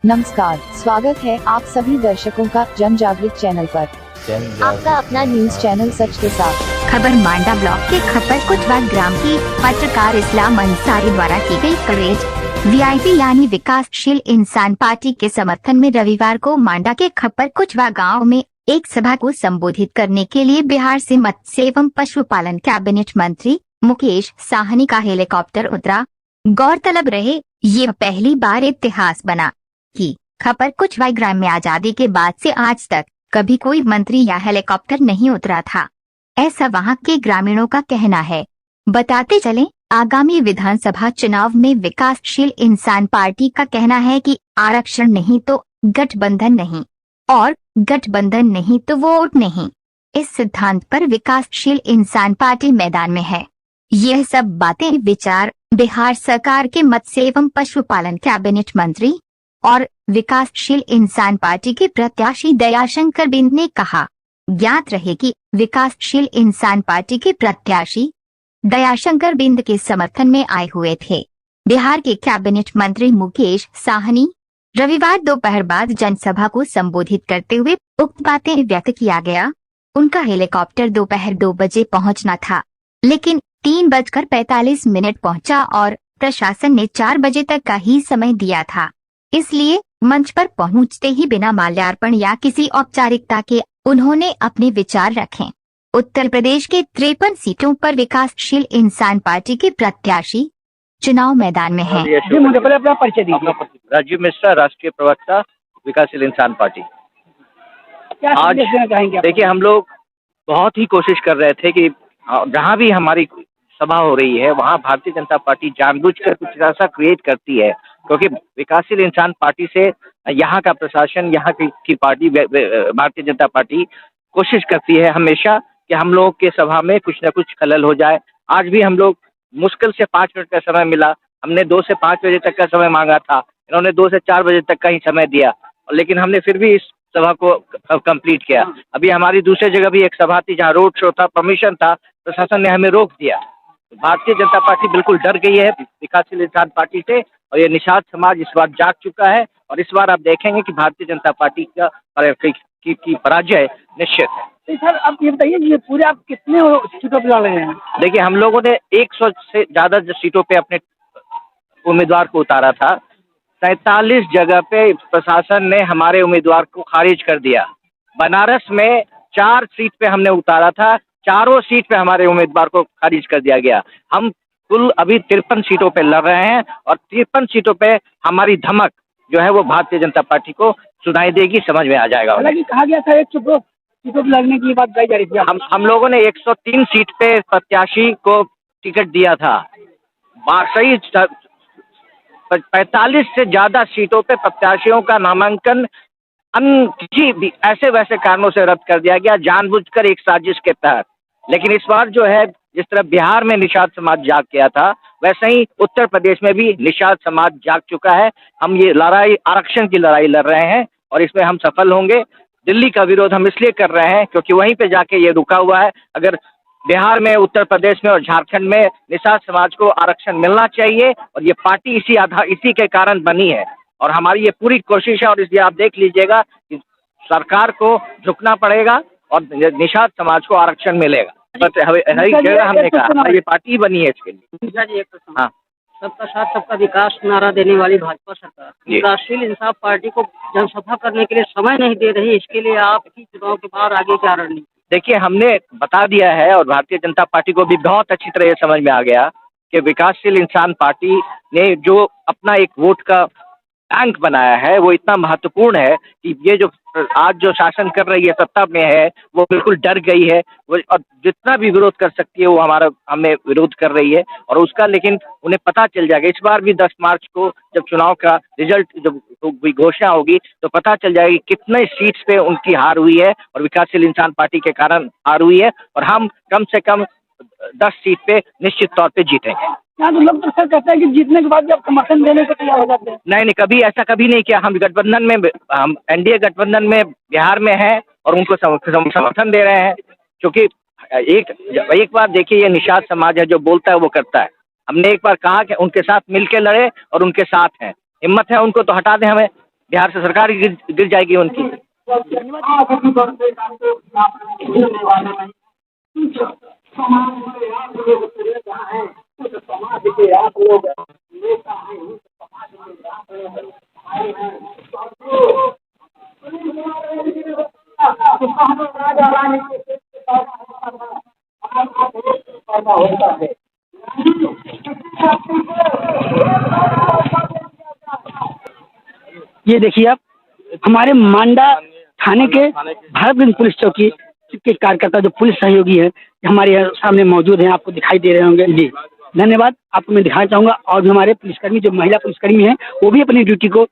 नमस्कार, स्वागत है आप सभी दर्शकों का जन जागृत चैनल पर। आपका अपना न्यूज चैनल सच के साथ। खबर मांडा ब्लॉक के खप्पर कुचवा ग्राम की पत्रकार इस्लाम अंसारी द्वारा की गई कवरेज वीआईपी यानी विकासशील इंसान पार्टी के समर्थन में रविवार को मांडा के खप्पर कुचवा गाँव में एक सभा को संबोधित करने के लिए बिहार से मत्स्य एवं पशुपालन कैबिनेट मंत्री मुकेश साहनी का हेलीकॉप्टर उतरा। गौरतलब रहे ये पहली बार इतिहास बना कि खप्पर कुचवा ग्राम में आजादी के बाद से आज तक कभी कोई मंत्री या हेलीकॉप्टर नहीं उतरा था, ऐसा वहां के ग्रामीणों का कहना है। बताते चलें, आगामी विधानसभा चुनाव में विकासशील इंसान पार्टी का कहना है कि आरक्षण नहीं तो गठबंधन नहीं और गठबंधन नहीं तो वोट नहीं। इस सिद्धांत पर विकासशील इंसान पार्टी मैदान में है। यह सब बातें विचार बिहार सरकार के मत्स्य एवं पशुपालन कैबिनेट मंत्री और विकासशील इंसान पार्टी के प्रत्याशी दयाशंकर बिंद ने कहा। ज्ञात रहे कि विकासशील इंसान पार्टी के प्रत्याशी दयाशंकर बिंद के समर्थन में आए हुए थे। बिहार के कैबिनेट मंत्री मुकेश साहनी रविवार दोपहर बाद जनसभा को संबोधित करते हुए उक्त बातें व्यक्त किया गया। उनका हेलीकॉप्टर दोपहर 2 बजे पहुंचना था, लेकिन 3:45 पहुंचा और प्रशासन ने 4 बजे तक का ही समय दिया था। इसलिए मंच पर पहुंचते ही बिना माल्यार्पण या किसी औपचारिकता के उन्होंने अपने विचार रखे। उत्तर प्रदेश के 53 सीटों पर विकासशील इंसान पार्टी के प्रत्याशी चुनाव मैदान में हैं। मुझे पहले अपना परिचय दीजिए। राजीव मिश्रा, राष्ट्रीय प्रवक्ता, विकासशील इंसान पार्टी। क्या आज देना चाहेंगे आप? देखिए, हम लोग बहुत ही कोशिश कर रहे थे कि जहाँ भी हमारी सभा हो रही है वहाँ भारतीय जनता पार्टी जानबूझकर कुछ ऐसा क्रिएट करती है, क्योंकि विकासशील इंसान पार्टी से यहाँ का प्रशासन, यहाँ की पार्टी भारतीय जनता पार्टी कोशिश करती है हमेशा कि हम लोग के सभा में कुछ न कुछ खलल हो जाए। आज भी हम लोग मुश्किल से 5 मिनट का समय मिला। हमने 2 से 5 बजे तक का समय मांगा था, इन्होंने 2 से 4 बजे तक का ही समय दिया, लेकिन हमने फिर भी इस सभा को कंप्लीट किया। अभी हमारी दूसरी जगह भी एक सभा थी जहाँ रोड शो था, परमिशन था, प्रशासन ने हमें रोक दिया। भारतीय जनता पार्टी बिल्कुल डर गई है विकासशील इंसान पार्टी से, और ये निषाद समाज इस बार जाग चुका है। और इस बार आप देखेंगे कि भारतीय जनता पार्टी का की पराजय निश्चित है। तो सर आप ये बताइए, ये पूरे आप कितने सीटों पर लड़ रहे हैं? देखिए, हम लोगों ने 100 से ज्यादा सीटों पे अपने उम्मीदवार को उतारा था। 47 जगह पे प्रशासन ने हमारे उम्मीदवार को खारिज कर दिया। बनारस में 4 सीट पे हमने उतारा था, चारों सीट पे हमारे उम्मीदवार को खारिज कर दिया गया। हम कुल अभी 53 सीटों पे लड़ रहे हैं और 53 सीटों पे हमारी धमक जो है वो भारतीय जनता पार्टी को सुनाई देगी, समझ में आ जाएगा। हालांकि कहा गया था 102 सीटों पर लड़ने की बात कही जा रही थी। हम लोगों ने 103 सीट पे प्रत्याशी को टिकट दिया था। सही 45 से ज्यादा सीटों पे प्रत्याशियों का नामांकन किसी भी ऐसे वैसे कारणों से रद्द कर दिया गया, जानबूझकर एक साजिश के तहत। लेकिन इस बार जो है, जिस तरह बिहार में निषाद समाज जाग गया था, वैसे ही उत्तर प्रदेश में भी निषाद समाज जाग चुका है। हम ये लड़ाई आरक्षण की लड़ाई लड़ रहे हैं और इसमें हम सफल होंगे। दिल्ली का विरोध हम इसलिए कर रहे हैं क्योंकि वहीं पे जाके ये रुका हुआ है। अगर बिहार में, उत्तर प्रदेश में और झारखंड में निषाद समाज को आरक्षण मिलना चाहिए, और ये पार्टी इसी के कारण बनी है और हमारी ये पूरी कोशिश है। और इसलिए आप देख लीजिएगा कि सरकार को झुकना पड़ेगा और निषाद समाज को आरक्षण मिलेगा। हर जगह हमने कहा ये पार्टी बनी है इसके लिए। हाँ, सबका साथ सबका विकास नारा देने वाली भाजपा सरकार विकासशील इंसान पार्टी को जनसभा करने के लिए समय नहीं दे रही। इसके लिए आपकी चुनाव के बाद आगे क्या रणनीति? देखिए, हमने बता दिया है और भारतीय जनता पार्टी को भी बहुत अच्छी तरह ये समझ में आ गया कि विकासशील इंसान पार्टी ने जो अपना एक वोट का बैंक बनाया है वो इतना महत्वपूर्ण है कि ये जो आज जो शासन कर रही है, सत्ता में है, वो बिल्कुल डर गई है। वो और जितना भी विरोध कर सकती है वो हमें विरोध कर रही है और उसका, लेकिन उन्हें पता चल जाएगा। इस बार भी 10 मार्च को जब चुनाव का रिजल्ट जब घोषणा होगी तो पता चल जाएगी कितने सीट्स पे उनकी हार हुई है और विकासशील इंसान पार्टी के कारण हार हुई है। और हम कम से कम 10 सीट पे निश्चित तौर पे जीतेंगे। यहाँ तो लोग तो सर कहते हैं कि जीतने के बाद भी आप समर्थन देने को तैयार हो जाते हैं। नहीं, कभी ऐसा कभी नहीं किया। हम गठबंधन में, हम एनडीए गठबंधन में बिहार में हैं और उनको समर्थन दे रहे हैं, क्योंकि एक बार देखिए, ये निषाद समाज है, जो बोलता है वो करता है। हमने एक बार कहा कि उनके साथ मिलके लड़े और उनके साथ हैं। हिम्मत है उनको तो हटा दें हमें। बिहार से सरकार गिर जाएगी उनकी। ये देखिए आप हमारे मांडा थाने के भारतगंज पुलिस चौकी के कार्यकर्ता जो पुलिस सहयोगी है हमारे यहाँ सामने मौजूद हैं, आपको दिखाई दे रहे होंगे। जी धन्यवाद, आपको मैं दिखाना चाहूँगा। और भी हमारे पुलिसकर्मी जो महिला पुलिसकर्मी हैं वो भी अपनी ड्यूटी को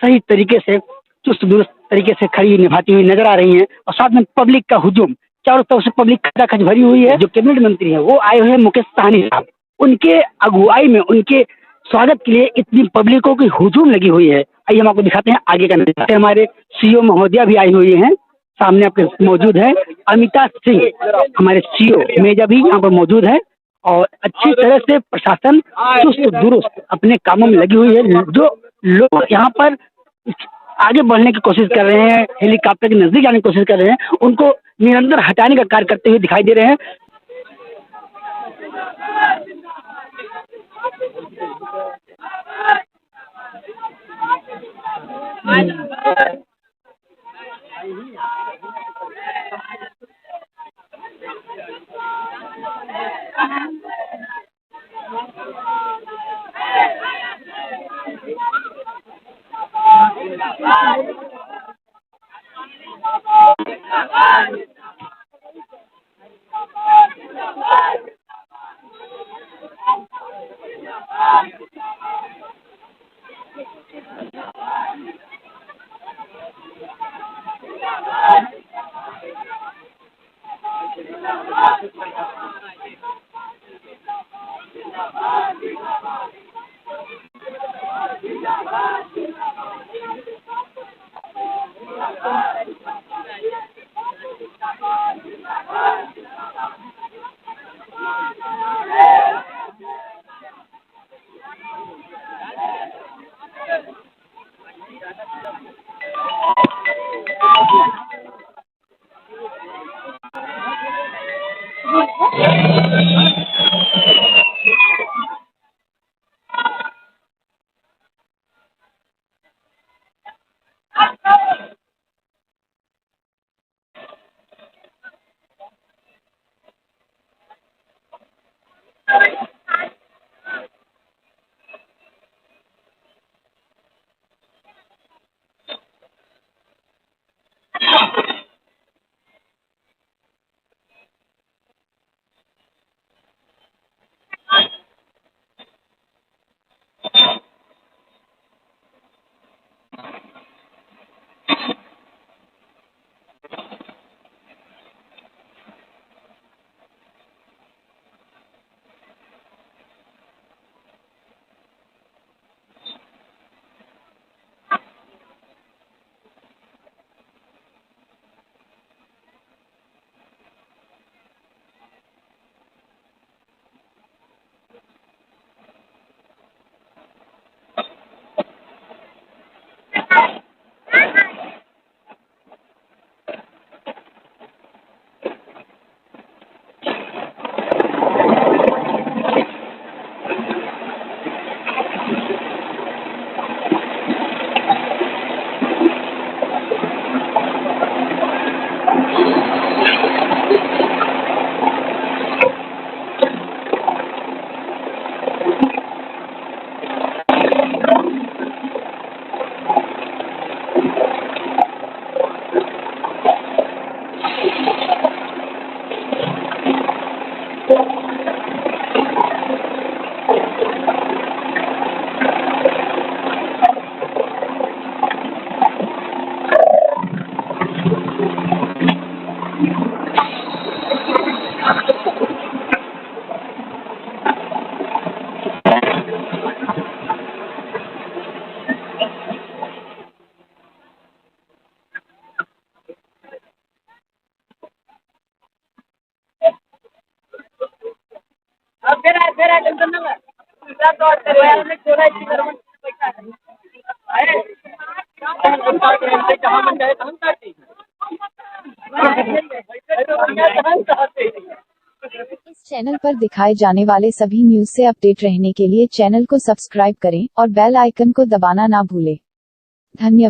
सही तरीके से चुस्त दुरुस्त तरीके से खड़ी निभाती हुई नजर आ रही हैं। और साथ में पब्लिक का हुजूम, चारों तरफ से पब्लिक खचाखच भरी हुई है। जो कैबिनेट मंत्री है वो आए हुए हैं मुकेश सहनी साहब, उनके अगुवाई में उनके स्वागत के लिए इतनी पब्लिकों की हुजूम लगी हुई है। आइए हम आपको दिखाते हैं आगे का नजारा। हमारे सीओ महोदया भी आई हुई हैं, सामने आपके मौजूद है। अमिता सिंह हमारे सीओ मेजा भी यहाँ पर मौजूद है। और अच्छी तरह से प्रशासन चुस्त दुरुस्त अपने कामों में लगी हुई है। जो लोग यहाँ पर आगे बढ़ने की कोशिश कर रहे हैं, हेलीकॉप्टर के नजदीक आने की कोशिश कर रहे हैं, उनको निरंतर हटाने का कार्य करते हुए दिखाई दे रहे हैं। इस चैनल पर दिखाए जाने वाले सभी न्यूज से अपडेट रहने के लिए चैनल को सब्सक्राइब करें और बेल आइकन को दबाना ना भूलें। धन्यवाद।